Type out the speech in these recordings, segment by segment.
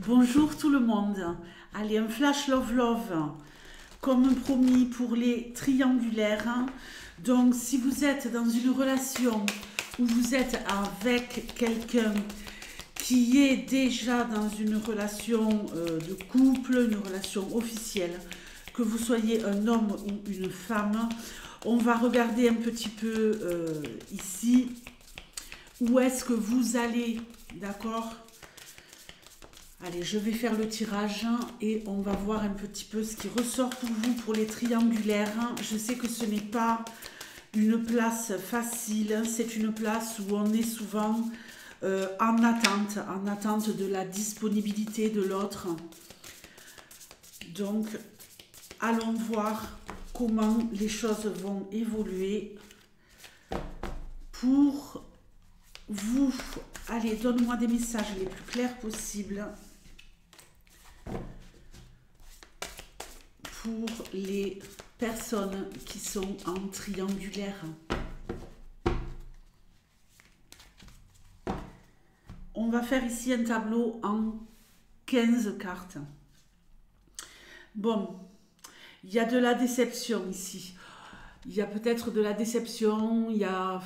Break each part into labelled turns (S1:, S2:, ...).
S1: Bonjour tout le monde. Allez, un flash love love, comme promis pour les triangulaires. Donc, si vous êtes dans une relation où vous êtes avec quelqu'un qui est déjà dans une relation de couple, une relation officielle, que vous soyez un homme ou une femme, on va regarder un petit peu ici où est-ce que vous allez, d'accord? Allez, je vais faire le tirage et on va voir un petit peu ce qui ressort pour vous pour les triangulaires. Je sais que ce n'est pas une place facile, c'est une place où on est souvent en attente de la disponibilité de l'autre. Donc, allons voir comment les choses vont évoluer pour vous. Allez, donne-moi des messages les plus clairs possibles pour les personnes qui sont en triangulaire. On va faire ici un tableau en 15 cartes. Bon, il y a de la déception ici. Il y a peut-être de la déception, il y a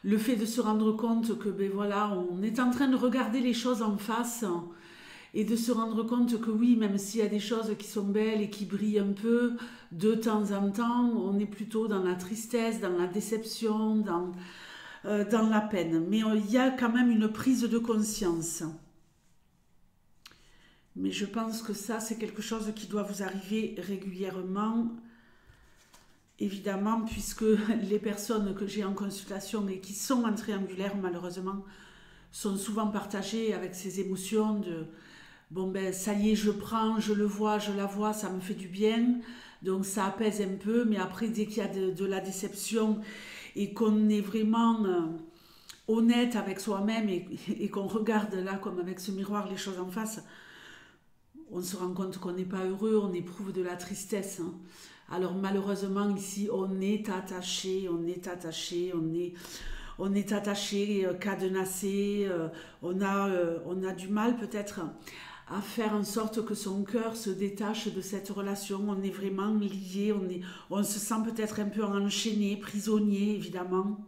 S1: le fait de se rendre compte que ben voilà, on est en train de regarder les choses en face et de se rendre compte que oui, même s'il y a des choses qui sont belles et qui brillent un peu, de temps en temps, on est plutôt dans la tristesse, dans la déception, dans la peine. Mais il y a quand même une prise de conscience. Mais je pense que ça, c'est quelque chose qui doit vous arriver régulièrement, évidemment, puisque les personnes que j'ai en consultation et qui sont en triangulaire, malheureusement, sont souvent partagées avec ces émotions de bon ben ça y est, je prends, je le vois, je la vois, ça me fait du bien, donc ça apaise un peu, mais après dès qu'il y a de la déception et qu'on est vraiment honnête avec soi-même et qu'on regarde là comme avec ce miroir les choses en face, on se rend compte qu'on n'est pas heureux, on éprouve de la tristesse. Alors malheureusement ici on est attaché, on est attaché, cadenassé, on a du mal peut-être à faire en sorte que son cœur se détache de cette relation. On est vraiment lié, on se sent peut-être un peu enchaîné, prisonnier évidemment.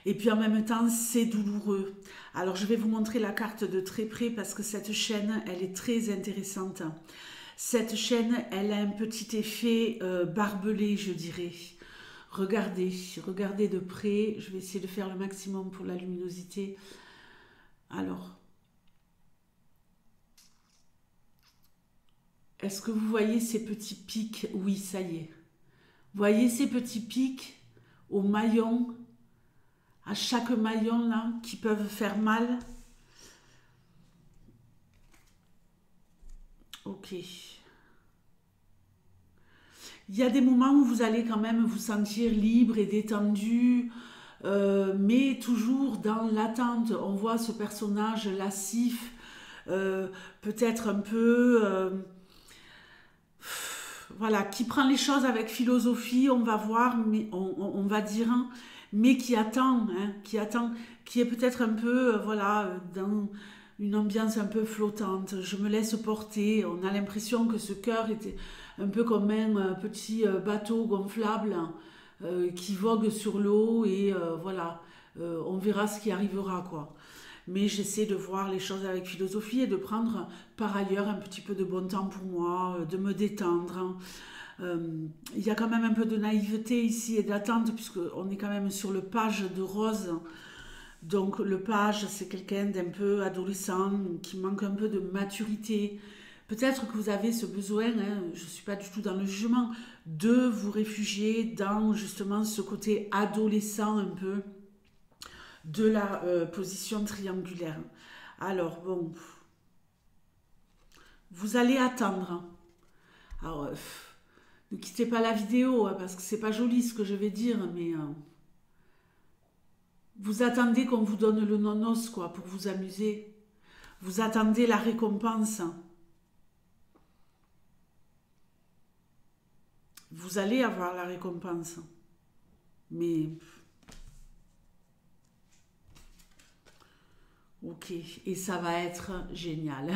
S1: Et puis en même temps, c'est douloureux. Alors je vais vous montrer la carte de très près parce que cette chaîne, elle est très intéressante. Cette chaîne, elle a un petit effet barbelé, je dirais. Regardez, regardez de près. Je vais essayer de faire le maximum pour la luminosité. Alors, est-ce que vous voyez ces petits pics? Oui, ça y est. Vous voyez ces petits pics au maillon, à chaque maillon là, qui peuvent faire mal? Ok. Il y a des moments où vous allez quand même vous sentir libre et détendu, mais toujours dans l'attente. On voit ce personnage lascif, peut-être un peu, voilà, qui prend les choses avec philosophie, on va voir, mais on va dire, hein, mais qui est peut-être un peu, voilà, dans une ambiance un peu flottante. Je me laisse porter. On a l'impression que ce cœur était un peu comme un petit bateau gonflable qui vogue sur l'eau et voilà, on verra ce qui arrivera quoi. Mais j'essaie de voir les choses avec philosophie et de prendre par ailleurs un petit peu de bon temps pour moi, de me détendre, hein. Il y a quand même un peu de naïveté ici et d'attente puisqu'on est quand même sur le page de rose. Donc le page, c'est quelqu'un d'un peu adolescent qui manque un peu de maturité. Peut-être que vous avez ce besoin, hein, je ne suis pas du tout dans le jugement, de vous réfugier dans justement ce côté adolescent un peu de la position triangulaire. Alors bon, vous allez attendre. Alors, ne quittez pas la vidéo hein, parce que c'est pas joli ce que je vais dire, mais vous attendez qu'on vous donne le nonos quoi pour vous amuser. Vous attendez la récompense. Vous allez avoir la récompense. Mais Ok, et ça va être génial.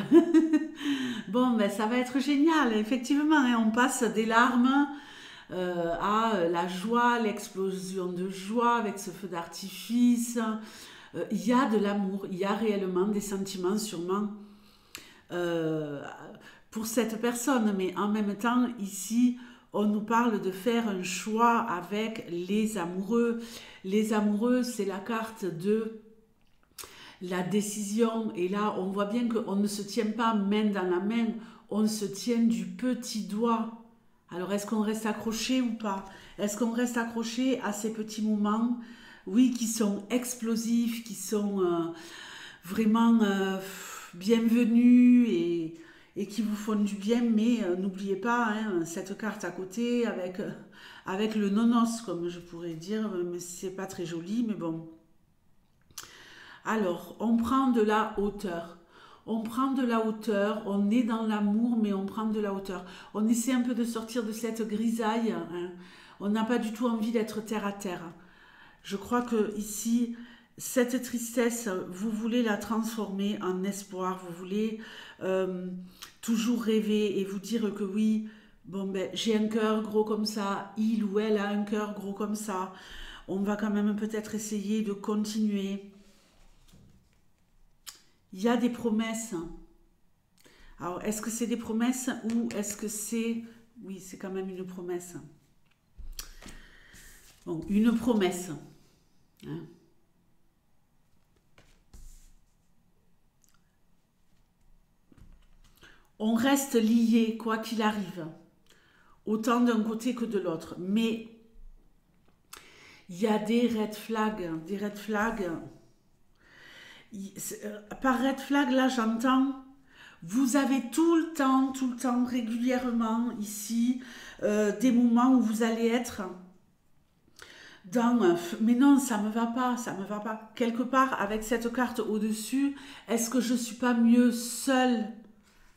S1: Bon, ben ça va être génial, effectivement, hein, on passe des larmes à la joie, l'explosion de joie avec ce feu d'artifice. Il y a de l'amour, il y a réellement des sentiments sûrement euh, pour cette personne, mais en même temps, ici, on nous parle de faire un choix avec les amoureux. Les amoureux, c'est la carte de la décision. Et là, on voit bien qu'on ne se tient pas main dans la main, on se tient du petit doigt. Alors, est-ce qu'on reste accroché ou pas? Est-ce qu'on reste accroché à ces petits moments, oui, qui sont explosifs, qui sont vraiment bienvenus et qui vous font du bien, mais n'oubliez pas hein, cette carte à côté avec le nonos, comme je pourrais dire, mais c'est pas très joli, mais bon. Alors, on prend de la hauteur. On prend de la hauteur, on est dans l'amour, mais on prend de la hauteur. On essaie un peu de sortir de cette grisaille. Hein. On n'a pas du tout envie d'être terre à terre. Je crois que ici, cette tristesse, vous voulez la transformer en espoir. Vous voulez toujours rêver et vous dire que oui, bon ben, j'ai un cœur gros comme ça, il ou elle a un cœur gros comme ça. On va quand même peut-être essayer de continuer. Il y a des promesses. Alors, est-ce que c'est des promesses ou est-ce que c'est... Oui, c'est quand même une promesse. Bon, une promesse. Hein. On reste lié, quoi qu'il arrive, autant d'un côté que de l'autre. Mais il y a des red flags, des red flags. Par red flag, là, j'entends, vous avez tout le temps, régulièrement, ici, des moments où vous allez être dans... mais non, ça me va pas, ça me va pas. Quelque part, avec cette carte au-dessus, est-ce que je suis pas mieux seule?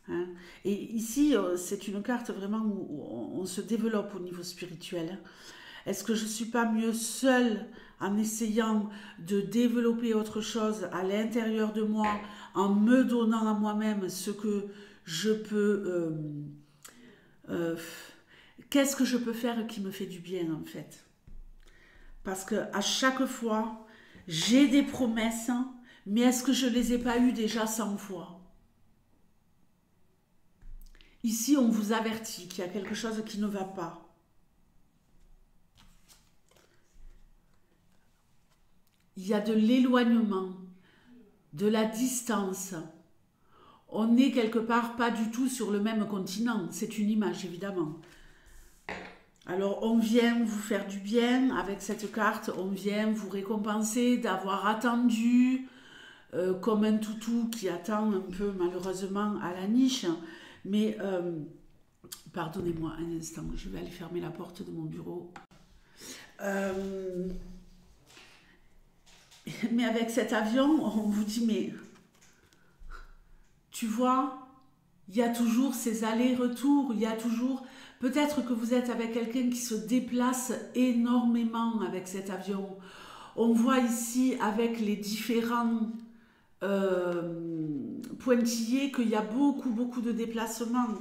S1: Hein. Et ici, c'est une carte vraiment où on se développe au niveau spirituel. Est-ce que je ne suis pas mieux seule en essayant de développer autre chose à l'intérieur de moi, en me donnant à moi-même ce que je peux... qu'est-ce que je peux faire qui me fait du bien en fait? Parce que à chaque fois, j'ai des promesses, mais est-ce que je ne les ai pas eues déjà 100 fois? Ici, on vous avertit qu'il y a quelque chose qui ne va pas. Il y a de l'éloignement, de la distance. On n'est quelque part pas du tout sur le même continent. C'est une image, évidemment. Alors, on vient vous faire du bien avec cette carte. On vient vous récompenser d'avoir attendu, comme un toutou qui attend un peu, malheureusement, à la niche. Mais, pardonnez-moi un instant, je vais aller fermer la porte de mon bureau. Mais avec cet avion, on vous dit, mais tu vois, il y a toujours ces allers-retours, il y a toujours... Peut-être que vous êtes avec quelqu'un qui se déplace énormément avec cet avion. On voit ici, avec les différents pointillés, qu'il y a beaucoup de déplacements.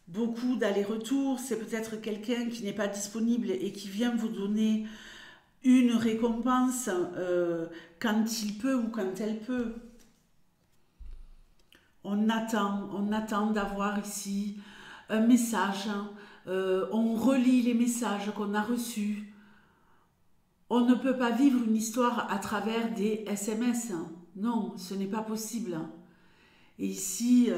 S1: Beaucoup d'allers-retours. C'est peut-être quelqu'un qui n'est pas disponible et qui vient vous donner une récompense quand il peut ou quand elle peut. On attend d'avoir ici un message. On relit les messages qu'on a reçus. On ne peut pas vivre une histoire à travers des SMS. Non, ce n'est pas possible. Et ici...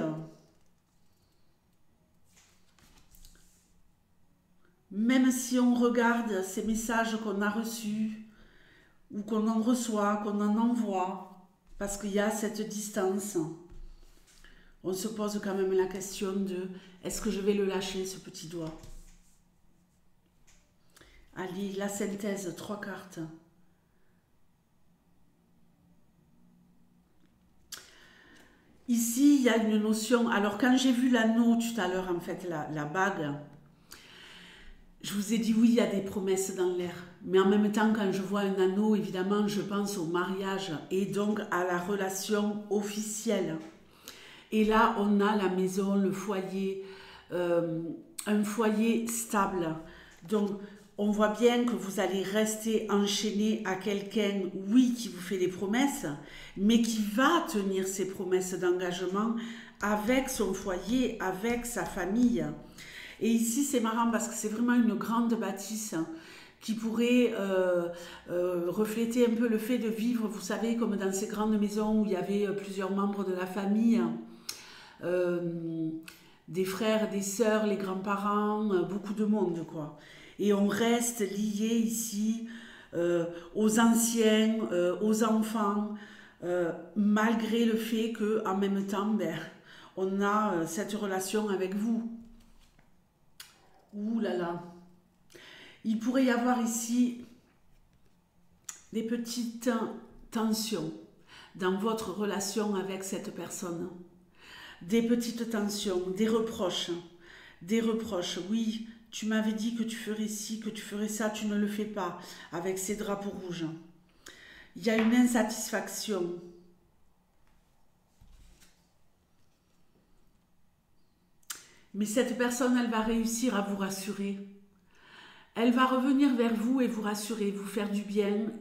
S1: même si on regarde ces messages qu'on a reçus, ou qu'on en reçoit, qu'on en envoie, parce qu'il y a cette distance, on se pose quand même la question de est-ce que je vais le lâcher, ce petit doigt? Allez, la synthèse, 3 cartes. Ici, il y a une notion... Alors, quand j'ai vu l'anneau tout à l'heure, en fait, la bague... Je vous ai dit oui, il y a des promesses dans l'air, Mais en même temps, quand je vois un anneau, évidemment, je pense au mariage et donc à la relation officielle. Et là, on a la maison, le foyer, un foyer stable. Donc, on voit bien que vous allez rester enchaîné à quelqu'un, oui, qui vous fait des promesses, mais qui va tenir ses promesses d'engagement avec son foyer, avec sa famille. Et ici, c'est marrant parce que c'est vraiment une grande bâtisse qui pourrait refléter un peu le fait de vivre, vous savez, comme dans ces grandes maisons où il y avait plusieurs membres de la famille, des frères, des sœurs, les grands-parents, beaucoup de monde, quoi. Et on reste lié ici aux anciens, aux enfants, malgré le fait qu'en même temps, ben, on a cette relation avec vous. Ouh là là. Il pourrait y avoir ici des petites tensions dans votre relation avec cette personne. Des petites tensions, des reproches. Des reproches. Oui, tu m'avais dit que tu ferais ci, que tu ferais ça, tu ne le fais pas, avec ces drapeaux rouges. Il y a une insatisfaction. Mais cette personne, elle va réussir à vous rassurer. Elle va revenir vers vous et vous rassurer, vous faire du bien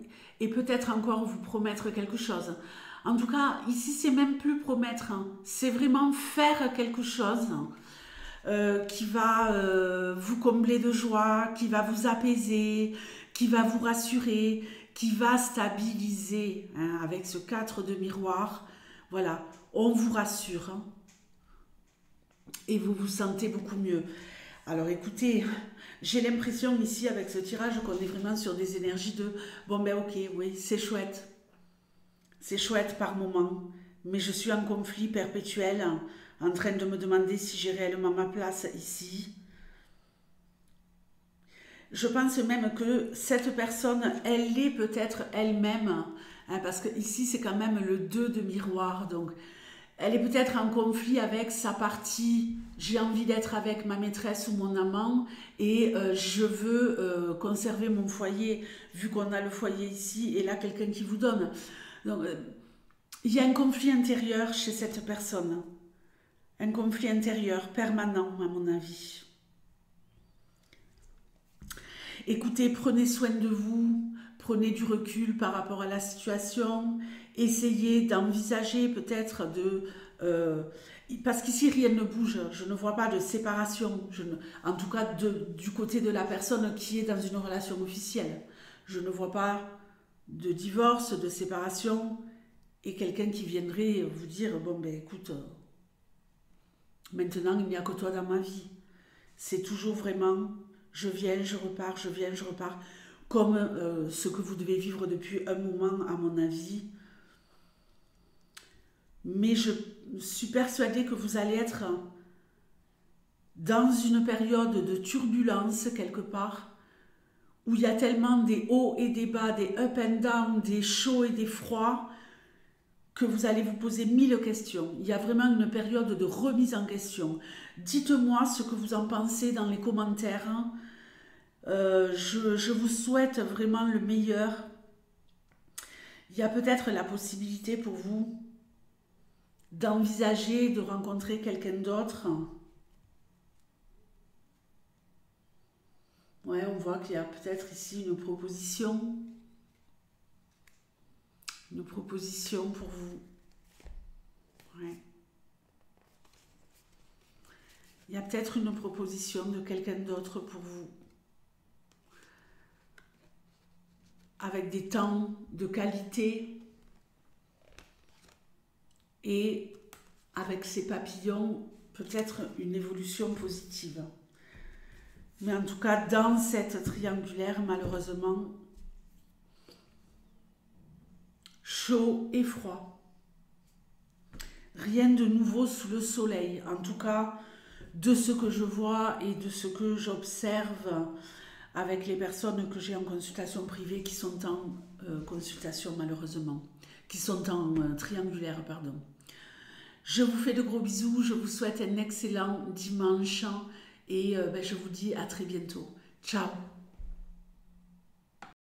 S1: et peut-être encore vous promettre quelque chose. En tout cas, ici, c'est même plus promettre, hein. C'est vraiment faire quelque chose qui va vous combler de joie, qui va vous apaiser, qui va vous rassurer, qui va stabiliser, hein, avec ce 4 de miroir. Voilà, on vous rassure, hein, et vous vous sentez beaucoup mieux. Alors écoutez, j'ai l'impression ici avec ce tirage qu'on est vraiment sur des énergies de bon ben ok, oui, c'est chouette par moment, mais je suis en conflit perpétuel, en train de me demander si j'ai réellement ma place ici. Je pense même que cette personne, elle est peut-être elle-même, hein, parce que ici c'est quand même le 2 de miroir, donc elle est peut-être en conflit avec sa partie, j'ai envie d'être avec ma maîtresse ou mon amant et je veux conserver mon foyer, vu qu'on a le foyer ici et là quelqu'un qui vous donne. Donc il y a un conflit intérieur chez cette personne, un conflit intérieur permanent à mon avis. Écoutez, prenez soin de vous, prenez du recul par rapport à la situation, essayez d'envisager peut-être de... parce qu'ici rien ne bouge, je ne vois pas de séparation, en tout cas du côté de la personne qui est dans une relation officielle. Je ne vois pas de divorce, de séparation, et quelqu'un qui viendrait vous dire, bon ben écoute, maintenant il n'y a que toi dans ma vie. C'est toujours vraiment... Je viens, je repars, je viens, je repars, comme ce que vous devez vivre depuis un moment, à mon avis. Mais je suis persuadée que vous allez être dans une période de turbulence quelque part, où il y a tellement des hauts et des bas, des up and down, des chauds et des froids, que vous allez vous poser 1000 questions. Il y a vraiment une période de remise en question. Dites-moi ce que vous en pensez dans les commentaires, hein. Je vous souhaite vraiment le meilleur. Il y a peut-être la possibilité pour vous d'envisager de rencontrer quelqu'un d'autre. Ouais, on voit qu'il y a peut-être ici une proposition. Une proposition pour vous. Ouais. Il y a peut-être une proposition de quelqu'un d'autre pour vous. Avec des temps de qualité et avec ces papillons, peut-être une évolution positive. Mais en tout cas, dans cette triangulaire, malheureusement, chaud et froid. Rien de nouveau sous le soleil. En tout cas, de ce que je vois et de ce que j'observe avec les personnes que j'ai en consultation privée qui sont en consultation malheureusement, qui sont en triangulaire, pardon. Je vous fais de gros bisous, je vous souhaite un excellent dimanche et je vous dis à très bientôt. Ciao!